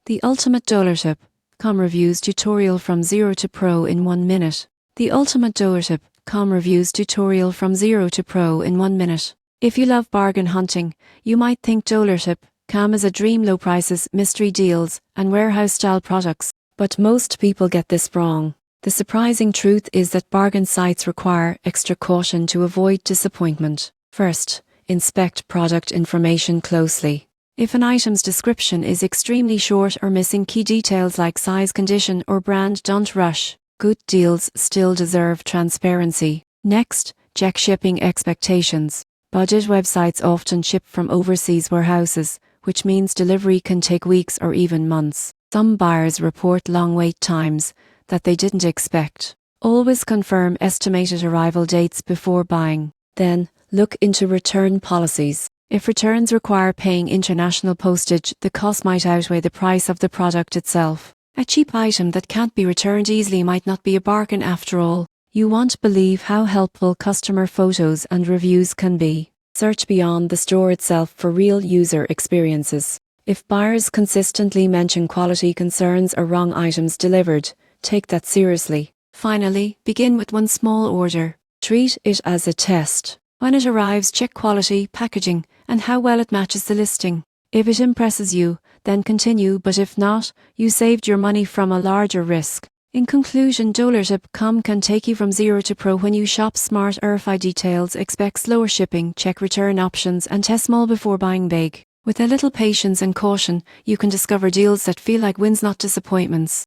The ultimate DollarTubcom reviews tutorial from 0 to Pro in 1 minute. The ultimate DollarTubcom reviews tutorial from 0 to Pro in 1 minute. If you love bargain hunting, you might think DollarTubcom is a dream: low prices, mystery deals, and warehouse-style products. But most people get this wrong. The surprising truth is that bargain sites require extra caution to avoid disappointment. First, inspect product information closely. If an item's description is extremely short or missing key details like size, condition, or brand, don't rush. Good deals still deserve transparency. Next, check shipping expectations. Budget websites often ship from overseas warehouses, which means delivery can take weeks or even months. Some buyers report long wait times that they didn't expect. Always confirm estimated arrival dates before buying. Then, look into return policies. If returns require paying international postage, the cost might outweigh the price of the product itself. A cheap item that can't be returned easily might not be a bargain after all. You won't believe how helpful customer photos and reviews can be. Search beyond the store itself for real user experiences. If buyers consistently mention quality concerns or wrong items delivered, take that seriously. Finally, begin with one small order. Treat it as a test. When it arrives, check quality, packaging, and how well it matches the listing. If it impresses you, then continue, but if not, you saved your money from a larger risk. In conclusion, DollarTubcom can take you from 0 to Pro when you shop smart. Verify details, expect slower shipping, check return options, and test small before buying big. With a little patience and caution, you can discover deals that feel like wins, not disappointments.